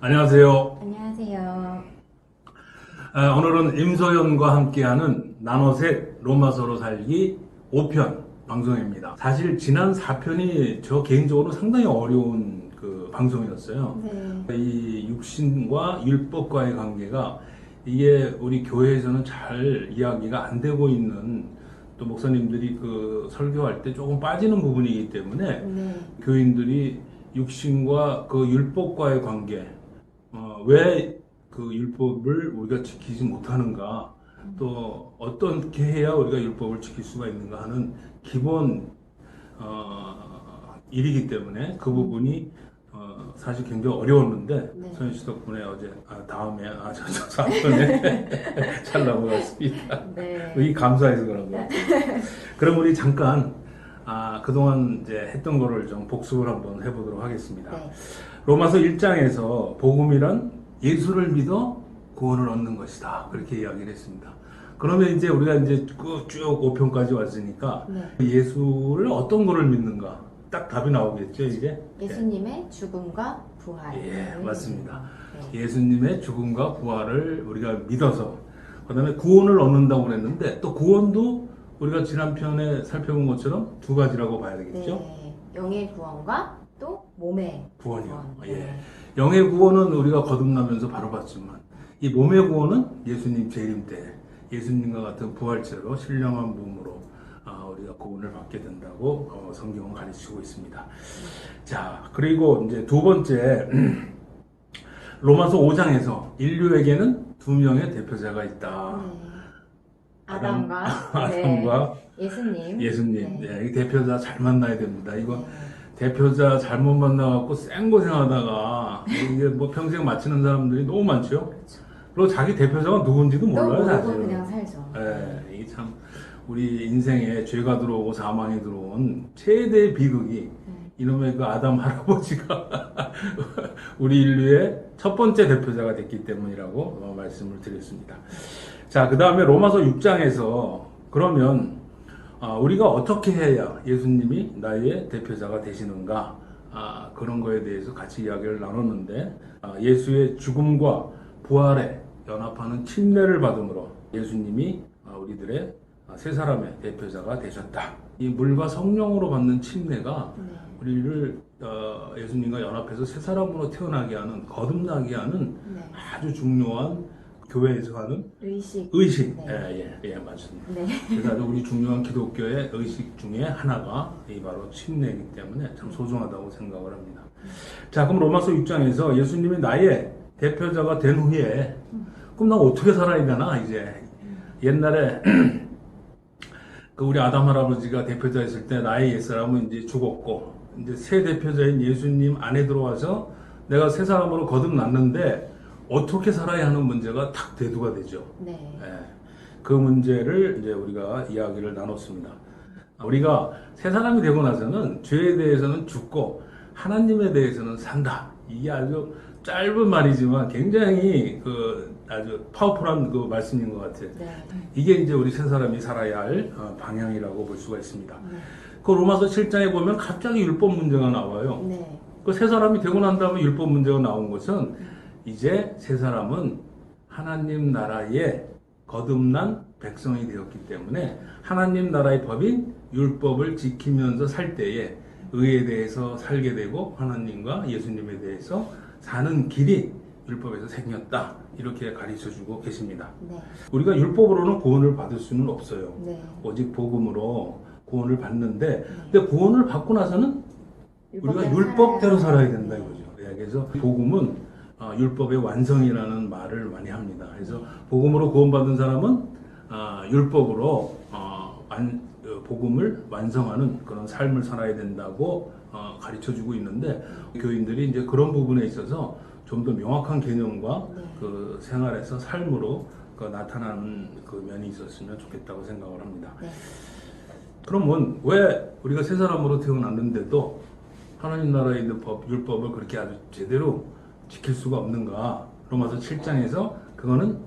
안녕하세요. 안녕하세요. 오늘은 임소연과 함께하는 나노셋 로마서로 살기 5편 방송입니다. 사실 지난 4편이 저 개인적으로 상당히 어려운 그 방송이었어요. 네. 이 육신과 율법과의 관계가 이게 우리 교회에서는 잘 이야기가 안 되고 있는, 또 목사님들이 그 설교할 때 조금 빠지는 부분이기 때문에 네. 교인들이 육신과 그 율법과의 관계, 왜 그 율법을 우리가 지키지 못하는가, 또 어떻게 해야 우리가 율법을 지킬 수가 있는가 하는 기본 일이기 때문에 그 부분이 사실 굉장히 어려웠는데, 네. 소연 씨 덕분에 어제 다음에 저 사건에 잘 넘어갔습니다. 네. 이 감사해서 그런 것 같아요. 그럼 우리 잠깐 그동안 이제 했던 거를 좀 복습을 한번 해보도록 하겠습니다. 네. 로마서 1장에서 복음이란 예수를 믿어 구원을 얻는 것이다, 그렇게 이야기를 했습니다. 그러면 이제 우리가 이제 쭉 5편까지 왔으니까 네. 예수를 어떤 거를 믿는가, 딱 답이 나오겠죠, 이제? 예수님의 죽음과 부활. 예, 맞습니다. 네. 예수님의 죽음과 부활을 우리가 믿어서, 그 다음에 구원을 얻는다고 그랬는데, 또 구원도 우리가 지난 편에 살펴본 것처럼 두 가지라고 봐야 되겠죠? 네. 영의 구원과 또 몸의 구원이요. 구원. 예. 네. 영의 구원은 우리가 거듭나면서 바로 봤지만, 이 몸의 구원은 예수님 재림 때 예수님과 같은 부활체로 신령한 몸으로 우리가 구원을 받게 된다고 성경은 가르치고 있습니다. 자, 그리고 이제 두 번째, 로마서 5장에서 인류에게는 두 명의 대표자가 있다. 네. 아담과 예수님. 예수님. 네. 이 대표자 잘 만나야 됩니다. 이거 네. 대표자 잘못 만나갖고 생고생하다가 이게 뭐 평생 마치는 사람들이 너무 많죠. 그렇죠. 그리고 자기 대표자가 누군지도 또 몰라요, 모르고 사실. 그냥 살죠. 예, 이게 참 우리 인생에 죄가 들어오고 사망이 들어온 최대의 비극이 이놈의 그 아담 할아버지가 우리 인류의 첫 번째 대표자가 됐기 때문이라고 말씀을 드렸습니다. 자, 그 다음에 로마서 6장에서 그러면 우리가 어떻게 해야 예수님이 나의 대표자가 되시는가, 그런 거에 대해서 같이 이야기를 나눴는데, 예수의 죽음과 부활에 연합하는 침례를 받음으로 예수님이 우리들의 세 사람의 대표자가 되셨다. 이 물과 성령으로 받는 침례가 네. 우리를 예수님과 연합해서 새 사람으로 태어나게 하는, 거듭나게 하는 네. 아주 중요한, 교회에서 하는 의식. 의식. 네. 예, 맞습니다. 네. 그래서 아주 우리 중요한 기독교의 의식 중에 하나가 이 바로 침례이기 때문에 참 소중하다고 생각을 합니다. 자, 그럼 로마서 6장에서 예수님이 나의 대표자가 된 후에 그럼 나 어떻게 살아야 되나, 이제. 옛날에 그 우리 아담 할아버지가 대표자였을 때 나의 옛사람은 이제 죽었고, 이제 새 대표자인 예수님 안에 들어와서 내가 새 사람으로 거듭났는데 어떻게 살아야 하는 문제가 탁 대두가 되죠. 네. 예, 그 문제를 이제 우리가 이야기를 나눴습니다. 우리가 새 사람이 되고 나서는 죄에 대해서는 죽고 하나님에 대해서는 산다. 이게 아주 짧은 말이지만 굉장히 그 아주 파워풀한 그 말씀인 것 같아요. 네. 이게 이제 우리 새 사람이 살아야 할 방향이라고 볼 수가 있습니다. 네. 그 로마서 7장에 보면 갑자기 율법 문제가 나와요. 네. 그 새 사람이 되고 난 다음에 율법 문제가 나온 것은 이제 새 사람은 하나님 나라의 거듭난 백성이 되었기 때문에 하나님 나라의 법인 율법을 지키면서 살 때에 의에 대해서 살게 되고 하나님과 예수님에 대해서 사는 길이 율법에서 생겼다, 이렇게 가르쳐주고 계십니다. 네. 우리가 율법으로는 구원을 받을 수는 없어요. 네. 오직 복음으로 구원을 받는데, 근데 구원을 받고 나서는 우리가 율법대로 살아야 된다 이거죠. 그래서 복음은 율법의 완성이라는 말을 많이 합니다. 그래서 복음으로 구원받은 사람은 율법으로 복음을 완성하는 그런 삶을 살아야 된다고 가르쳐주고 있는데, 교인들이 이제 그런 부분에 있어서 좀 더 명확한 개념과 그 생활에서 삶으로 그 나타나는 그 면이 있었으면 좋겠다고 생각을 합니다. 네. 그러면 왜 우리가 새 사람으로 태어났는데도 하나님 나라에 있는 율법을 그렇게 아주 제대로 지킬 수가 없는가? 로마서 7장에서 그거는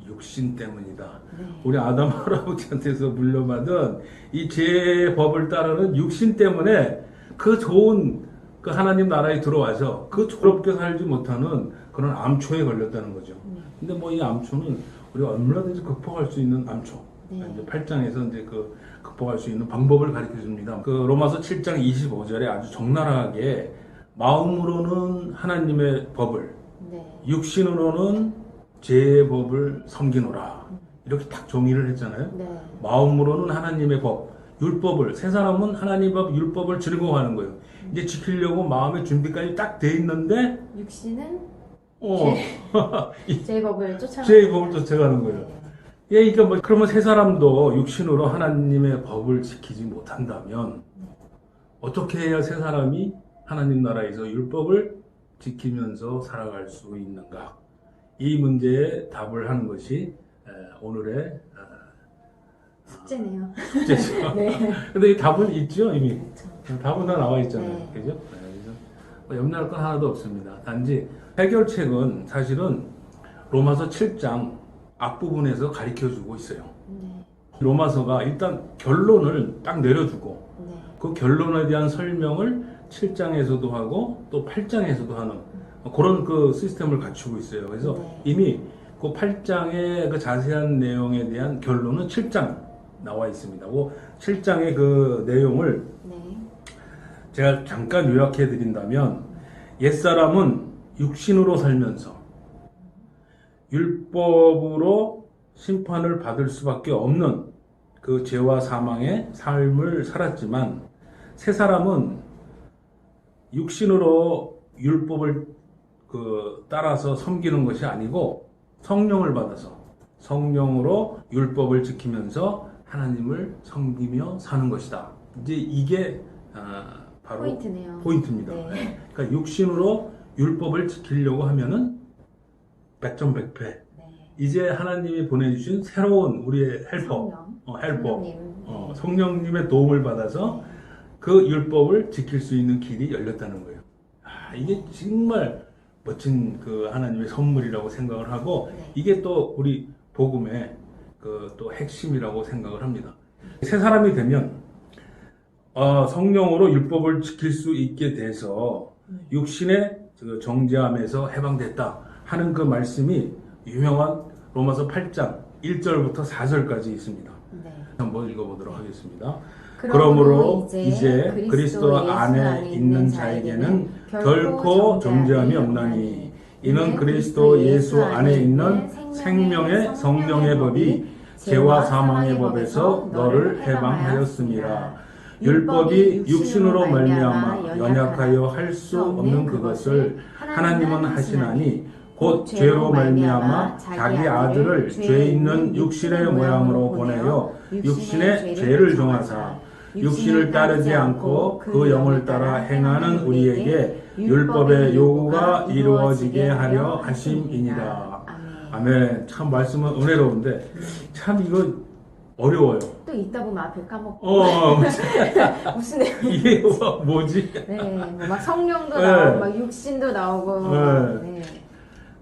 육신 때문이다. 네. 우리 아담 할아버지한테서 물려받은 이 죄의 법을 따르는 육신 때문에 그 좋은 그 그 하나님 나라에 들어와서 그 조롭게 살지 못하는 그런 암초에 걸렸다는 거죠. 근데 뭐 이 암초는 우리가 얼마든지 극복할 수 있는 암초. 네. 이제 8장에서 이제 그 극복할 수 있는 방법을 가르쳐 줍니다. 그 로마서 7장 25절에 아주 적나라하게 마음으로는 하나님의 법을, 네. 육신으로는 죄의 법을 섬기노라. 이렇게 딱 정의를 했잖아요. 네. 마음으로는 하나님의 법, 율법을, 세 사람은 하나님 법, 율법을 즐거워하는 거예요. 이제 지키려고 마음의 준비까지 딱 돼 있는데, 육신은 이 죄의 법을 쫓아가는 죄의 법을 쫓아가는 거예요. 네. 예, 그러니까 뭐, 그러면 세 사람도 육신으로 하나님의 법을 지키지 못한다면, 어떻게 해야 세 사람이 하나님 나라에서 율법을 지키면서 살아갈 수 있는가? 이 문제에 답을 하는 것이 오늘의 숙제네요. 숙제죠. 네. 근데 이 답은 있죠, 이미. 그렇죠. 답은 다 나와 있잖아요. 네. 그죠? 네, 그래서 뭐 염려할 건 하나도 없습니다. 단지 해결책은 사실은 로마서 7장 앞부분에서 가르쳐 주고 있어요. 네. 로마서가 일단 결론을 딱 내려주고 네. 그 결론에 대한 설명을 7장에서도 하고 또 8장에서도 하는 그런 그 시스템을 갖추고 있어요. 그래서 네. 이미 그 8장의 그 자세한 내용에 대한 결론은 7장 나와 있습니다. 그 7장의 그 내용을 네. 제가 잠깐 요약해 드린다면 옛사람은 육신으로 살면서 율법으로 심판을 받을 수밖에 없는 그 죄와 사망의 삶을 살았지만 새 사람은 육신으로 율법을 따라서 섬기는 것이 아니고 성령을 받아서 성령으로 율법을 지키면서 하나님을 섬기며 사는 것이다. 이제 이게 바로 포인트네요. 포인트입니다. 네. 그러니까 육신으로 율법을 지키려고 하면은 백전백패. 네. 이제 하나님이 보내주신 새로운 우리의 헬퍼, 성령. 헬퍼, 성령님. 성령님의 도움을 받아서 그 율법을 지킬 수 있는 길이 열렸다는 거예요. 이게 정말 멋진 그 하나님의 선물이라고 생각을 하고 네. 이게 또 우리 복음의 그 또 핵심이라고 생각을 합니다. 새 사람이 되면 성령으로 율법을 지킬 수 있게 돼서 육신의 그 정죄함에서 해방됐다 하는 그 말씀이 유명한 로마서 8장 1절부터 4절까지 있습니다. 네. 한번 읽어보도록 하겠습니다. 그러므로 이제 그리스도 안에 있는 자에게는 결코 정죄함이 없나니 이는 그리스도 예수 안에 있는 생명의 성령의 법이 죄와 사망의 법에서 너를 해방하였습니다. 율법이 육신으로 말미암아 연약하여 할 수 없는 그것을 하나님은 하시나니 곧 죄로 말미암아 자기 아들을 죄 있는 육신의 모양으로 보내어 육신의 죄를 정하사 육신을 따르지 않고 그 영을 따라 행하는 우리에게 율법의 요구가 이루어지게 하려 하심이니라. 아멘. 참 말씀은 은혜로운데 참 이거 어려워요. 또 있다 보면 앞에 까먹고 무슨 이게 뭐지? 네, 뭐막 성령도 네. 나오고 막 육신도 나오고 네.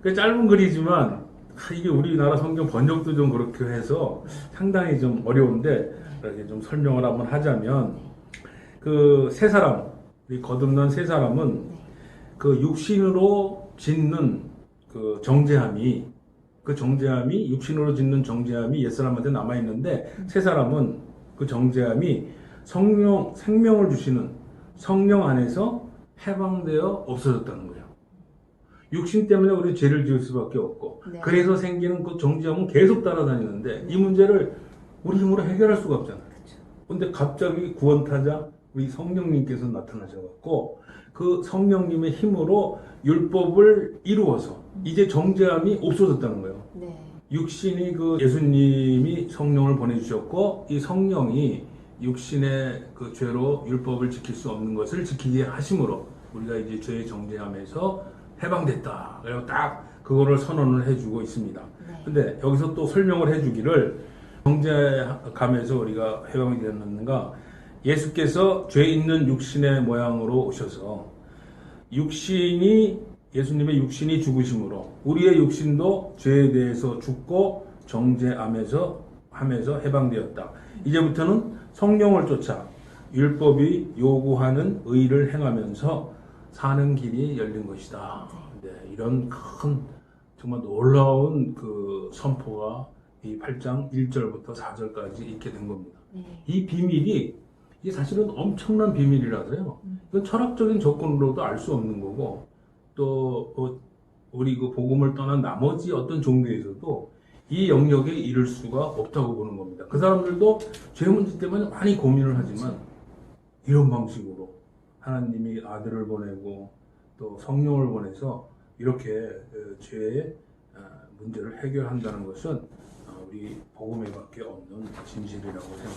그 짧은 글이지만 이게 우리나라 성경 번역도 좀 그렇게 해서 상당히 좀 어려운데 이렇게 좀 설명을 한번 하자면 그 세 사람, 이 거듭난 세 사람은 그 육신으로 짓는 그 정죄함이 육신으로 짓는 정죄함이 옛사람한테 남아있는데 세 사람은 그 정죄함이 생명을 주시는 성령 안에서 해방되어 없어졌다는 거예요. 육신 때문에 우리 죄를 지을 수밖에 없고 네. 그래서 생기는 그 정죄함은 계속 따라다니는데 이 문제를 우리 힘으로 해결할 수가 없잖아요. 근데 갑자기 구원타자 우리 성령님께서 나타나셔갖고 그 성령님의 힘으로 율법을 이루어서 이제 정죄함이 없어졌다는 거예요. 네. 육신이 그 예수님이 성령을 보내주셨고 이 성령이 육신의 그 죄로 율법을 지킬 수 없는 것을 지키게 하심으로 우리가 이제 죄의 정죄함에서 해방됐다. 그리고 딱 그거를 선언을 해주고 있습니다. 네. 근데 여기서 또 설명을 해주기를 정죄감에서 우리가 해방이 되었는가? 예수께서 죄 있는 육신의 모양으로 오셔서 예수님의 육신이 죽으심으로 우리의 육신도 죄에 대해서 죽고 정죄하면서 해방되었다. 이제부터는 성령을 쫓아 율법이 요구하는 의를 행하면서 사는 길이 열린 것이다. 네, 이런 큰 정말 놀라운 그 선포가 이 8장 1절부터 4절까지 있게 된 겁니다. 네. 이 비밀이 이게 사실은 엄청난 비밀이라서요. 이건 철학적인 조건으로도 알 수 없는 거고 또 우리 그 복음을 떠난 나머지 어떤 종교에서도 이 영역에 이를 수가 없다고 보는 겁니다. 그 사람들도 죄 문제 때문에 많이 고민을 하지만 이런 방식으로 하나님이 아들을 보내고 또 성령을 보내서 이렇게 죄의 문제를 해결한다는 것은 우리 복음에밖에 없는 진실이라고 생각합니다.